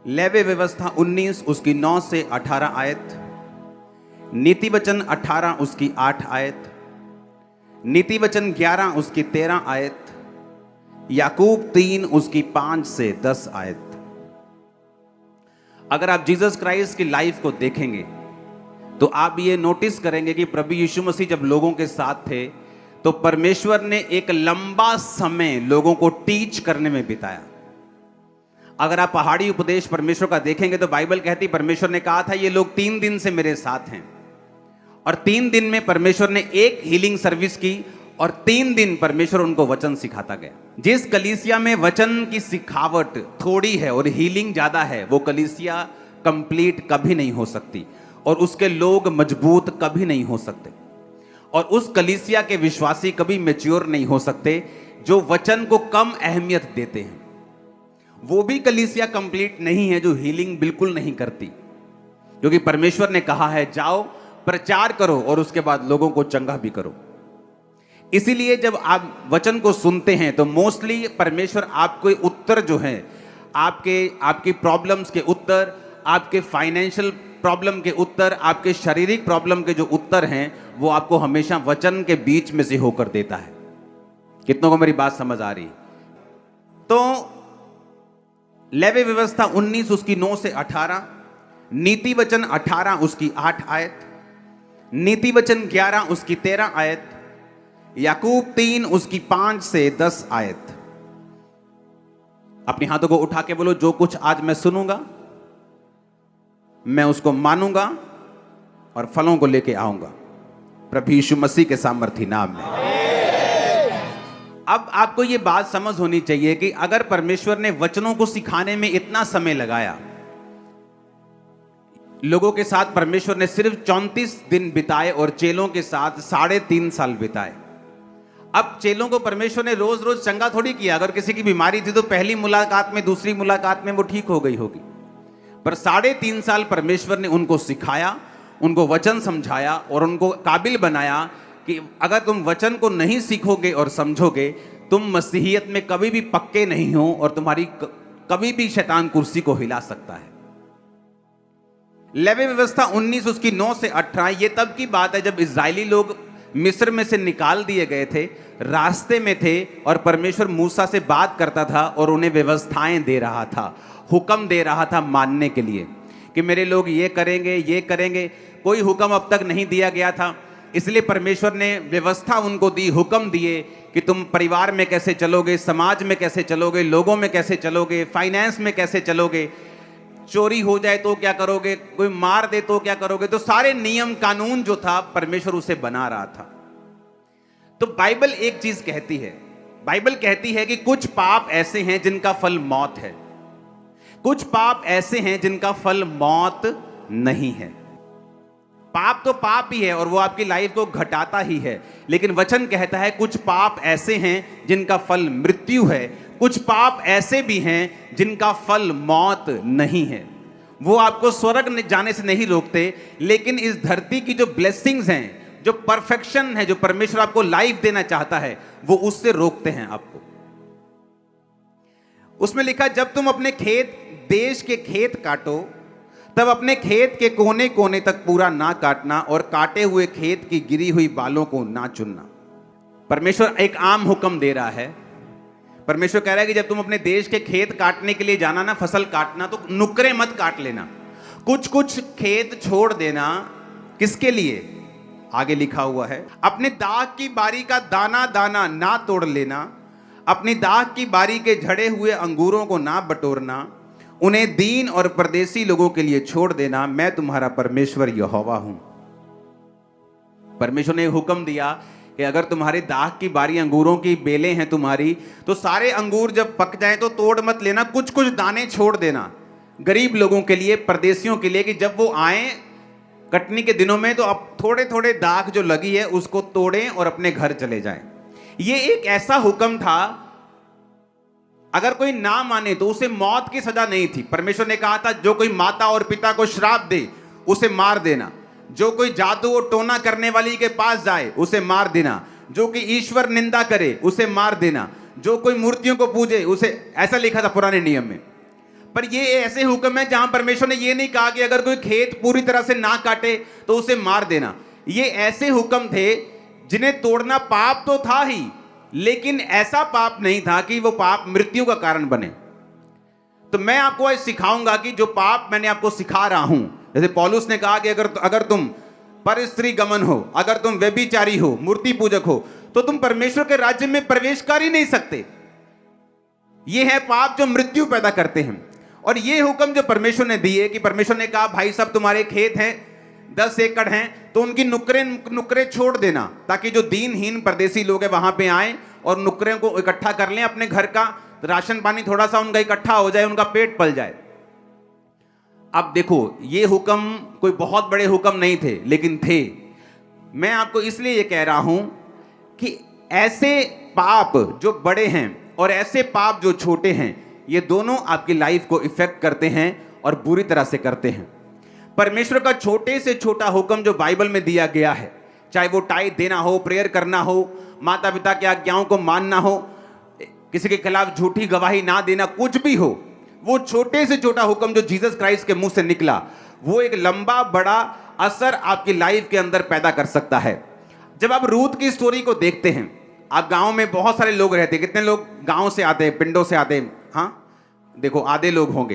Levy व्यवस्था 19 उसकी 9 से 18 आयत, नीति वचन 18 उसकी 8 आयत, नीति वचन 11 उसकी 13 आयत, याकूब 3 उसकी 5 से 10 आयत। अगर आप जीसस क्राइस्ट की लाइफ को देखेंगे तो आप ये नोटिस करेंगे कि प्रभु यीशु मसीह जब लोगों के साथ थे तो परमेश्वर ने एक लंबा समय लोगों को टीच करने में बिताया। अगर आप पहाड़ी उपदेश परमेश्वर का देखेंगे तो बाइबल कहती परमेश्वर ने कहा था ये लोग 3 दिन से मेरे साथ हैं, और 3 दिन में परमेश्वर ने एक हीलिंग सर्विस की और 3 दिन परमेश्वर उनको वचन सिखाता गया। जिस कलीसिया में वचन की सिखावट थोड़ी है और हीलिंग ज्यादा है, वो कलीसिया कंप्लीट कभी नहीं हो सकती और उसके लोग मजबूत कभी नहीं हो सकते, और उस कलीसिया के विश्वासी कभी मैच्योर नहीं हो सकते जो वचन को कम अहमियत देते हैं। वो भी कलीसिया कंप्लीट नहीं है जो हीलिंग बिल्कुल नहीं करती, क्योंकि परमेश्वर ने कहा है जाओ प्रचार करो और उसके बाद लोगों को चंगा भी करो। इसीलिए जब आप वचन को सुनते हैं तो मोस्टली परमेश्वर आपको उत्तर जो है, आपकी प्रॉब्लम्स के उत्तर, आपके फाइनेंशियल प्रॉब्लम के उत्तर, आपके शारीरिक प्रॉब्लम के जो उत्तर हैं, वो आपको हमेशा वचन के बीच में से होकर देता है। कितनों को मेरी बात समझ आ रही? तो लेवी व्यवस्था 19 उसकी 9 से 18, नीति वचन 18 उसकी 8 आयत, नीति वचन 11 उसकी 13 आयत, याकूब 3 उसकी 5 से 10 आयत। अपने हाथों को उठा के बोलो, जो कुछ आज मैं सुनूंगा मैं उसको मानूंगा और फलों को लेके आऊंगा प्रभु यीशु मसीह के सामर्थी नाम में। अब आपको यह बात समझ होनी चाहिए कि अगर परमेश्वर ने वचनों को सिखाने में इतना समय लगाया, लोगों के साथ परमेश्वर ने सिर्फ 34 दिन बिताए और चेलों के साथ 3.5 साल बिताए। अब चेलों को परमेश्वर ने रोज रोज चंगा थोड़ी किया। अगर किसी की बीमारी थी तो पहली मुलाकात में, दूसरी मुलाकात में वो ठीक हो गई होगी, पर 3.5 साल परमेश्वर ने उनको सिखाया, उनको वचन समझाया और उनको काबिल बनाया कि अगर तुम वचन को नहीं सीखोगे और समझोगे, तुम मसीहियत में कभी भी पक्के नहीं हो और तुम्हारी कभी भी शैतान कुर्सी को हिला सकता है। लेवी व्यवस्था 19 उसकी 9 से 18, ये तब की बात है जब इजरायली लोग मिस्र में से निकाल दिए गए थे, रास्ते में थे और परमेश्वर मूसा से बात करता था और उन्हें व्यवस्थाएं दे रहा था, हुक्म दे रहा था मानने के लिए कि मेरे लोग ये करेंगे, ये करेंगे। कोई हुक्म अब तक नहीं दिया गया था, इसलिए परमेश्वर ने व्यवस्था उनको दी, हुक्म दिए कि तुम परिवार में कैसे चलोगे, समाज में कैसे चलोगे, लोगों में कैसे चलोगे, फाइनेंस में कैसे चलोगे, चोरी हो जाए तो क्या करोगे, कोई मार दे तो क्या करोगे। तो सारे नियम कानून जो था परमेश्वर उसे बना रहा था। तो बाइबल एक चीज कहती है, बाइबल कहती है कि कुछ पाप ऐसे हैं जिनका फल मौत है, कुछ पाप ऐसे हैं जिनका फल मौत नहीं है। पाप तो पाप ही है और वो आपकी लाइफ को घटाता ही है, लेकिन वचन कहता है कुछ पाप ऐसे हैं जिनका फल मृत्यु है, कुछ पाप ऐसे भी हैं जिनका फल मौत नहीं है। वो आपको स्वर्ग जाने से नहीं रोकते, लेकिन इस धरती की जो ब्लेसिंग्स हैं, जो परफेक्शन है, जो परमेश्वर आपको लाइफ देना चाहता है, वो उससे रोकते हैं आपको। उसमें लिखा, जब तुम अपने देश के खेत काटो तब अपने खेत के कोने कोने तक पूरा ना काटना और काटे हुए खेत की गिरी हुई बालों को ना चुनना। परमेश्वर एक आम हुक्म दे रहा है। परमेश्वर कह रहा है कि जब तुम अपने देश के खेत काटने के लिए जाना ना, फसल काटना, तो नुकरे मत काट लेना, कुछ कुछ खेत छोड़ देना। किसके लिए? आगे लिखा हुआ है, अपने दाख की बारी का दाना दाना ना तोड़ लेना, अपनी दाख की बारी के झड़े हुए अंगूरों को ना बटोरना, उन्हें दीन और परदेसी लोगों के लिए छोड़ देना। मैं तुम्हारा परमेश्वर यहोवा हूं। परमेश्वर ने हुक्म दिया कि अगर तुम्हारे दाख की बारी, अंगूरों की बेलें हैं तुम्हारी, तो सारे अंगूर जब पक जाएं तो तोड़ मत लेना, कुछ कुछ दाने छोड़ देना गरीब लोगों के लिए, परदेसियों के लिए, कि जब वो आए कटनी के दिनों में तो अब थोड़े थोड़े दाख जो लगी है उसको तोड़ें और अपने घर चले जाएं। ये एक ऐसा हुक्म था, अगर कोई ना माने तो उसे मौत की सजा नहीं थी। परमेश्वर ने कहा था जो कोई माता और पिता को श्राप दे उसे मार देना, जो कोई जादू और टोना करने वाली के पास जाए उसे मार देना, जो कि ईश्वर निंदा करे उसे मार देना, जो कोई मूर्तियों को पूजे उसे, ऐसा लिखा था पुराने नियम में। पर ये ऐसे हुक्म है जहां परमेश्वर ने ये नहीं कहा कि अगर कोई खेत पूरी तरह से ना काटे तो उसे मार देना। ये ऐसे हुक्म थे जिन्हें तोड़ना पाप तो था ही, लेकिन ऐसा पाप नहीं था कि वो पाप मृत्यु का कारण बने। तो मैं आपको आज सिखाऊंगा कि जो पाप मैंने आपको सिखा रहा हूं, जैसे पौलुस ने कहा कि अगर तुम पर स्त्री गमन हो, अगर तुम व्यभिचारी हो, मूर्ति पूजक हो, तो तुम परमेश्वर के राज्य में प्रवेश कर ही नहीं सकते। ये है पाप जो मृत्यु पैदा करते हैं। और ये हुक्म जो परमेश्वर ने दिए कि परमेश्वर ने कहा भाई सब तुम्हारे खेत हैं 10 एकड़ हैं तो उनकी नुकरे छोड़ देना, ताकि जो दीनहीन परदेसी लोग हैं वहां पे आए और नुकरे को इकट्ठा कर लें, अपने घर का राशन पानी थोड़ा सा उनका इकट्ठा हो जाए, उनका पेट पल जाए। अब देखो ये हुक्म कोई बहुत बड़े हुक्म नहीं थे, लेकिन थे। मैं आपको इसलिए ये कह रहा हूं कि ऐसे पाप जो बड़े हैं और ऐसे पाप जो छोटे हैं, ये दोनों आपकी लाइफ को इफेक्ट करते हैं और बुरी तरह से करते हैं। परमेश्वर का छोटे से छोटा हुक्म जो बाइबल में दिया गया है, चाहे वो टाइट देना हो, प्रेयर करना हो, माता पिता की आज्ञाओं को मानना हो, किसी के खिलाफ झूठी गवाही ना देना, कुछ भी हो, वो छोटे से छोटा हुक्म जो जीसस क्राइस्ट के मुंह से निकला, वो एक लंबा बड़ा असर आपकी लाइफ के अंदर पैदा कर सकता है। जब आप रूथ की स्टोरी को देखते हैं, आप गांव में बहुत सारे लोग रहते हैं, कितने लोग गांव से आते हैं, पिंडों से आते हैं, हाँ देखो आधे लोग होंगे।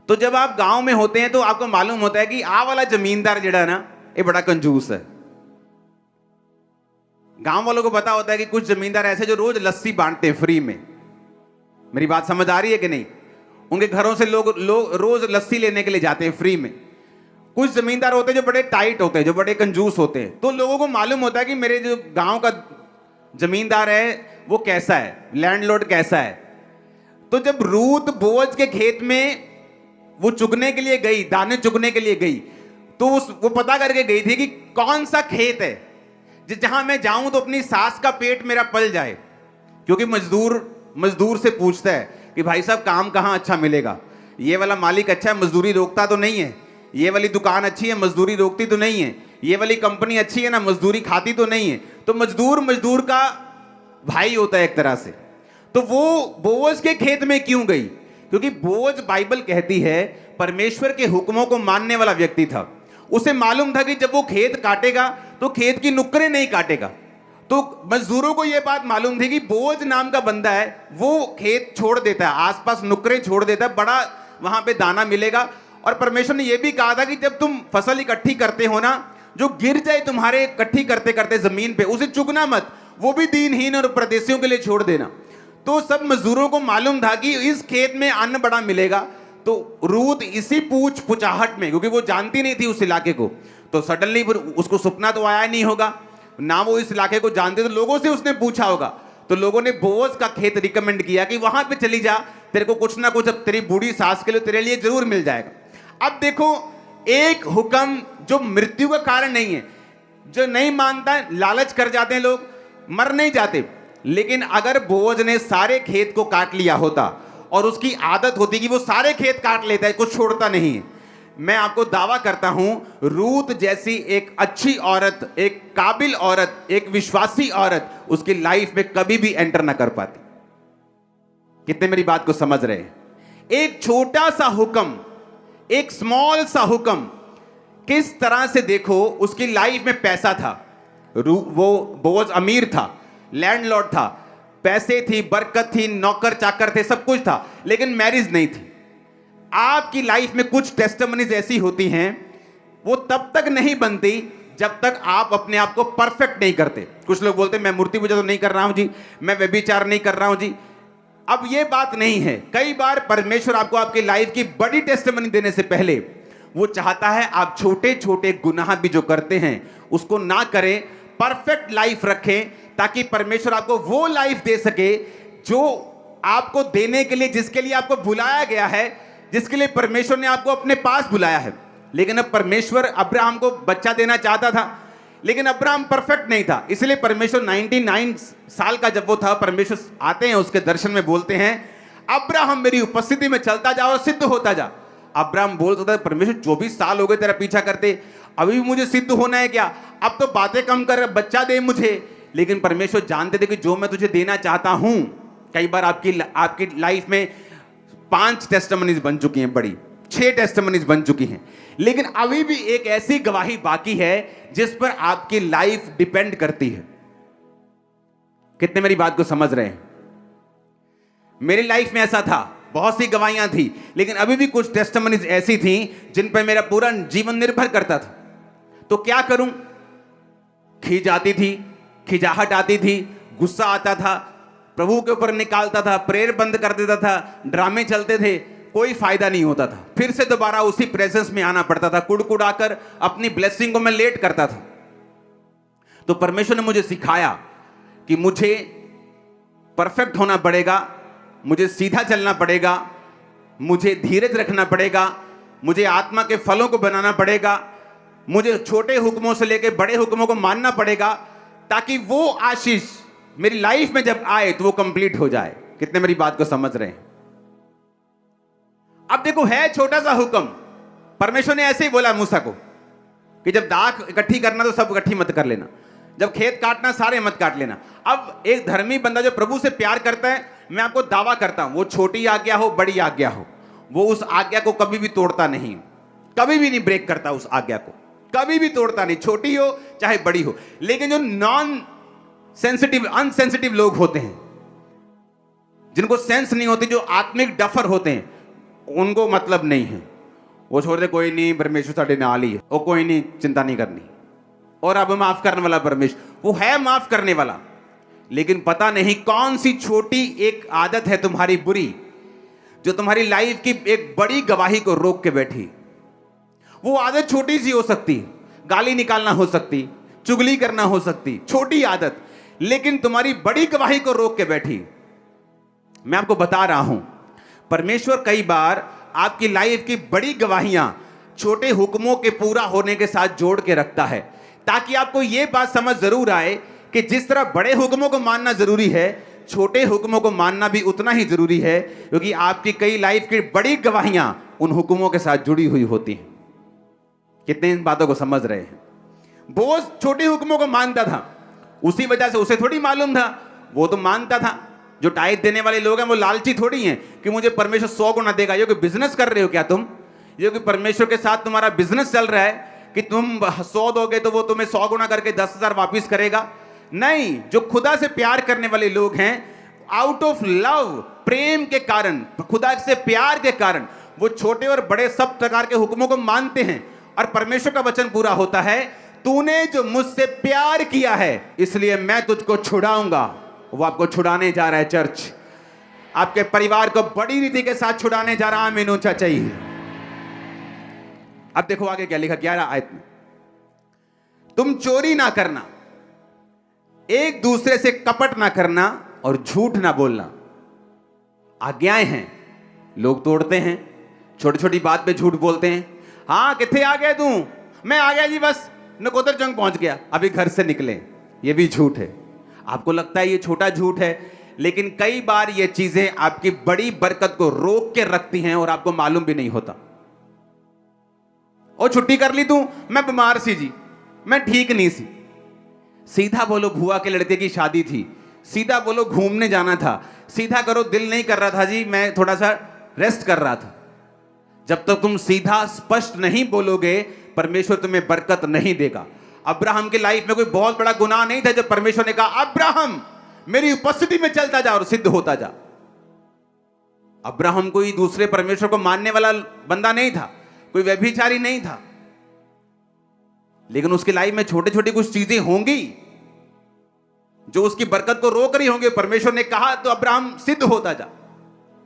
तो जब आप गांव में होते हैं तो आपको मालूम होता है कि आ वाला जमींदार जड़ा ना ये बड़ा कंजूस है। गांव वालों को पता होता है कि कुछ जमींदार ऐसे जो रोज लस्सी बांटते हैं फ्री में। मेरी बात समझ आ रही है कि नहीं? उनके घरों से लोग रोज लस्सी लेने के लिए जाते हैं फ्री में। कुछ जमींदार होते हैं जो बड़े टाइट होते हैं, जो बड़े कंजूस होते हैं। तो लोगों को मालूम होता है कि मेरे जो गांव का जमींदार है वो कैसा है, लैंडलॉर्ड कैसा है। तो जब रूथ बोअज के खेत में वो चुगने के लिए गई, दाने चुगने के लिए गई, तो वो पता करके गई थी कि कौन सा खेत है जहां मैं जाऊं तो अपनी सास का पेट मेरा पल जाए। क्योंकि मजदूर से पूछता है कि भाई साहब काम कहां अच्छा मिलेगा, ये वाला मालिक अच्छा है, मजदूरी रोकता तो नहीं है, ये वाली दुकान अच्छी है, मजदूरी रोकती तो नहीं है, ये वाली कंपनी अच्छी है ना, मजदूरी खाती तो नहीं है। तो मजदूर का भाई होता है एक तरह से। तो वो बोअज के खेत में क्यों गई? क्योंकि बोअज बाइबल कहती है परमेश्वर के हुक्मों को मानने वाला व्यक्ति था। उसे मालूम था कि जब वो खेत काटेगा तो खेत की नुक्करें नहीं काटेगा। तो मजदूरों को यह बात मालूम थी कि बोअज नाम का बंदा है, वो खेत छोड़ देता है, आसपास नुक्करें छोड़ देता है, बड़ा वहां पे दाना मिलेगा। और परमेश्वर ने यह भी कहा था कि जब तुम फसल इकट्ठी करते हो ना, जो गिर जाए तुम्हारे इकट्ठी करते करते जमीन पे, उसे चुगना मत, वो भी दीनहीन और परदेशियों के लिए छोड़ देना। तो सब मजदूरों को मालूम था कि इस खेत में अन्न बड़ा मिलेगा। तो रूथ इसी पूछाहट में, क्योंकि वो जानती नहीं थी उस इलाके को, तो सडनली उसको सपना तो आया नहीं होगा ना, वो इस इलाके को जानते, तो लोगों से उसने पूछा होगा। तो लोगों ने बोअज का खेत रिकमेंड किया कि वहां पे चली जा, तेरे को कुछ ना कुछ अब तेरी बूढ़ी सास के लिए तेरे लिए जरूर मिल जाएगा। अब देखो एक हुक्म जो मृत्यु का कारण नहीं है, जो नहीं मानता, लालच कर जाते हैं लोग, मर नहीं जाते। लेकिन अगर बोअज ने सारे खेत को काट लिया होता और उसकी आदत होती कि वो सारे खेत काट लेता है, कुछ छोड़ता नहीं है, मैं आपको दावा करता हूं रूथ जैसी एक अच्छी औरत, एक काबिल औरत, एक विश्वासी औरत उसकी लाइफ में कभी भी एंटर ना कर पाती। कितने मेरी बात को समझ रहे हैं? एक छोटा सा हुक्म, एक स्मॉल सा हुक्म, किस तरह से देखो उसकी लाइफ में पैसा था। वो बोअज अमीर था, लैंडलॉर्ड था, पैसे थी, बरकत थी, नौकर चाकर थे, सब कुछ था, लेकिन मैरिज नहीं थी। आपकी लाइफ में कुछ टेस्टिमनीज ऐसी होती हैं, वो तब तक नहीं बनती जब तक आप अपने आप को परफेक्ट नहीं करते। कुछ लोग बोलते हैं मैं मूर्ति पूजा तो नहीं कर रहा हूं जी, मैं व्यभिचार नहीं कर रहा हूं जी। अब ये बात नहीं है। कई बार परमेश्वर आपको आपकी लाइफ की बड़ी टेस्टिमनी देने से पहले वो चाहता है आप छोटे छोटे गुनाह भी जो करते हैं उसको ना करें, परफेक्ट लाइफ रखें, ताकि परमेश्वर आपको वो लाइफ दे सके जो आपको देने के लिए, जिसके लिए आपको बुलाया गया है, जिसके लिए परमेश्वर ने आपको अपने पास बुलाया है। लेकिन अब परमेश्वर अब्राहम को बच्चा देना चाहता था, लेकिन अब्राहम परफेक्ट नहीं था, इसलिए परमेश्वर 99 साल का जब वो था, परमेश्वर आते हैं उसके दर्शन में, बोलते हैं अब्राहम मेरी उपस्थिति में चलता जा और सिद्ध होता जा। अब्राहम बोलता था परमेश्वर 24 साल हो गए तेरा पीछा करते, अभी भी मुझे सिद्ध होना है क्या? अब तो बातें कम कर, बच्चा दे मुझे। लेकिन परमेश्वर जानते थे कि जो मैं तुझे देना चाहता हूं, कई बार आपकी लाइफ में 5 टेस्टिमनीज बन चुकी हैं, बड़ी 6 टेस्टिमनीज बन चुकी हैं, लेकिन अभी भी एक ऐसी गवाही बाकी है जिस पर आपकी लाइफ डिपेंड करती है। कितने मेरी बात को समझ रहे हैं? मेरी लाइफ में ऐसा था, बहुत सी गवाहियां थी, लेकिन अभी भी कुछ टेस्टिमनीज ऐसी थी जिन पर मेरा पूरा जीवन निर्भर करता था। तो क्या करूं? खींच आती थी, खिजाहट आती थी, गुस्सा आता था, प्रभु के ऊपर निकालता था, प्रेयर बंद कर देता था, ड्रामे चलते थे, कोई फायदा नहीं होता था। फिर से दोबारा उसी प्रेजेंस में आना पड़ता था, कुड़कुड़ाकर अपनी ब्लेसिंग को मैं लेट करता था। तो परमेश्वर ने मुझे सिखाया कि मुझे परफेक्ट होना पड़ेगा, मुझे सीधा चलना पड़ेगा, मुझे धीरज रखना पड़ेगा, मुझे आत्मा के फलों को बनाना पड़ेगा, मुझे छोटे हुक्मों से लेकर बड़े हुक्मों को मानना पड़ेगा, ताकि वो आशीष मेरी लाइफ में जब आए तो वो कंप्लीट हो जाए। कितने मेरी बात को समझ रहे हैं? अब देखो, है छोटा सा हुक्म, परमेश्वर ने ऐसे ही बोला मूसा को कि जब दाख इकट्ठी करना तो सब इकट्ठी मत कर लेना, जब खेत काटना सारे मत काट लेना। अब एक धर्मी बंदा जो प्रभु से प्यार करता है, मैं आपको दावा करता हूं, वो छोटी आज्ञा हो बड़ी आज्ञा हो, वो उस आज्ञा को कभी भी तोड़ता नहीं, कभी भी नहीं ब्रेक करता उस आज्ञा को, कभी भी तोड़ता नहीं, छोटी हो चाहे बड़ी हो। लेकिन जो नॉन सेंसिटिव अनसेंसिटिव लोग होते हैं, जिनको सेंस नहीं होती, जो आत्मिक डफर होते हैं, उनको मतलब नहीं है, वो छोड़ दे, कोई नहीं परमेश्वर साडे नाल ही है, वो कोई नहीं, चिंता नहीं करनी, और अब माफ करने वाला परमेश्वर, वो है माफ करने वाला। लेकिन पता नहीं कौन सी छोटी एक आदत है तुम्हारी बुरी, जो तुम्हारी लाइफ की एक बड़ी गवाही को रोक के बैठी। वो आदत छोटी सी हो सकती, गाली निकालना हो सकती, चुगली करना हो सकती, छोटी आदत, लेकिन तुम्हारी बड़ी गवाही को रोक के बैठी। मैं आपको बता रहा हूं, परमेश्वर कई बार आपकी लाइफ की बड़ी गवाहियां छोटे हुक्मों के पूरा होने के साथ जोड़ के रखता है, ताकि आपको यह बात समझ जरूर आए कि जिस तरह बड़े हुक्मों को मानना जरूरी है, छोटे हुक्मों को मानना भी उतना ही जरूरी है, क्योंकि आपकी कई लाइफ की बड़ी गवाहियां उन हुक्मों के साथ जुड़ी हुई होती हैं। कितने इन बातों को समझ रहे हैं? बोझ छोटे हुक्मों को मानता था, उसी वजह से उसे थोड़ी मालूम था, वो तो मानता था। जो टाइट देने वाले लोग हैं वो लालची थोड़ी हैं कि मुझे परमेश्वर 100 गुना देगा। ये कोई बिजनेस कर रहे हो क्या तुम? ये कोई परमेश्वर के साथ तुम्हारा बिजनेस चल रहा है कि तुम 100 दोगे तो वो तुम्हें 100 गुना करके 10,000 वापिस करेगा? नहीं, जो खुदा से प्यार करने वाले लोग हैं, आउट ऑफ लव, प्रेम के कारण, खुदा से प्यार के कारण, वो छोटे और बड़े सब प्रकार के हुक्मों को मानते हैं। और परमेश्वर का वचन पूरा होता है, तूने जो मुझसे प्यार किया है इसलिए मैं तुझको छुड़ाऊंगा। वो आपको छुड़ाने जा रहा है चर्च, आपके परिवार को बड़ी रीति के साथ छुड़ाने जा रहा है। आमीन ऊंचा चाहिए। अब देखो आगे क्या लिखा 11 आयत में, तुम चोरी ना करना, एक दूसरे से कपट ना करना और झूठ ना बोलना। आज्ञाएं हैं, लोग तोड़ते हैं, छोटी छोटी बात पे झूठ बोलते हैं। हाँ किथे आ गया तू? मैं आ गया जी, बस नकोदर जंग पहुंच गया, अभी घर से निकले। ये भी झूठ है। आपको लगता है ये छोटा झूठ है, लेकिन कई बार ये चीजें आपकी बड़ी बरकत को रोक के रखती हैं और आपको मालूम भी नहीं होता। और छुट्टी कर ली तू? मैं बीमार सी जी, मैं ठीक नहीं सी। सीधा बोलो, बुआ के लड़के की शादी थी। सीधा बोलो, घूमने जाना था। सीधा करो, दिल नहीं कर रहा था जी, मैं थोड़ा सा रेस्ट कर रहा था। जब तक तुम सीधा स्पष्ट नहीं बोलोगे, परमेश्वर तुम्हें बरकत नहीं देगा। अब्राहम की लाइफ में कोई बहुत बड़ा गुनाह नहीं था जब परमेश्वर ने कहा अब्राहम मेरी उपस्थिति में चलता जा और सिद्ध होता जा। अब्राहम कोई दूसरे परमेश्वर को मानने वाला बंदा नहीं था, कोई व्यभिचारी नहीं था, लेकिन उसकी लाइफ में छोटी छोटी कुछ चीजें होंगी जो उसकी बरकत को रोक रही होंगी। परमेश्वर ने कहा तो अब्राहम सिद्ध होता जा।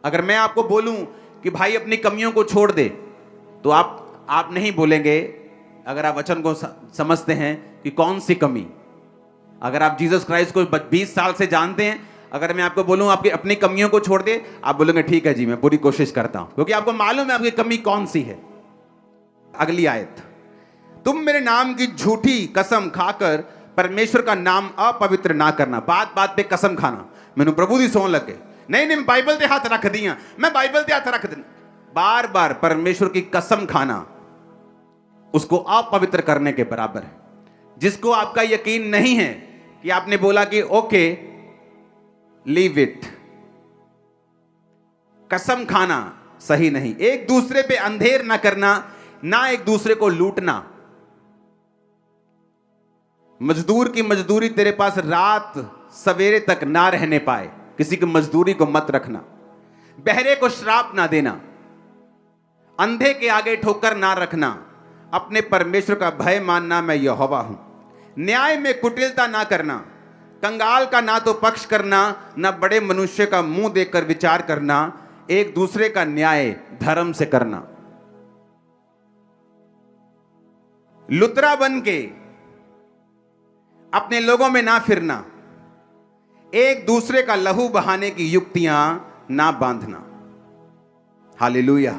अगर मैं आपको बोलूं कि भाई अपनी कमियों को छोड़ दे, तो आप नहीं बोलेंगे अगर आप वचन को समझते हैं कि कौन सी कमी। अगर आप जीसस क्राइस्ट को 20 साल से जानते हैं, अगर मैं आपको बोलूं आपकी अपनी कमियों को छोड़ दे, आप बोलेंगे ठीक है जी, मैं पूरी कोशिश करता हूं, क्योंकि आपको मालूम है आपकी कमी कौन सी है। अगली आयत, तुम मेरे नाम की झूठी कसम खाकर परमेश्वर का नाम अपवित्र ना करना। बात बात पे कसम खाना, मैंने प्रभु दी सौं लगे, नहीं बाइबल ते हाथ रख दिया, मैं बाइबल ते हाथ रख दी। बार बार परमेश्वर की कसम खाना उसको अपवित्र करने के बराबर है। जिसको आपका यकीन नहीं है कि आपने बोला कि ओके लीव इट, कसम खाना सही नहीं, एक दूसरे पे अंधेर ना करना, ना एक दूसरे को लूटना। मजदूर की मजदूरी तेरे पास रात सवेरे तक ना रहने पाए, किसी की मजदूरी को मत रखना। बहरे को श्राप ना देना, अंधे के आगे ठोकर ना रखना, अपने परमेश्वर का भय मानना, मैं यहोवा हूं। न्याय में कुटिलता ना करना, कंगाल का ना तो पक्ष करना, ना बड़े मनुष्य का मुंह देखकर विचार करना, एक दूसरे का न्याय धर्म से करना। लुतरा बन के अपने लोगों में ना फिरना, एक दूसरे का लहू बहाने की युक्तियां ना बांधना। हालेलुया।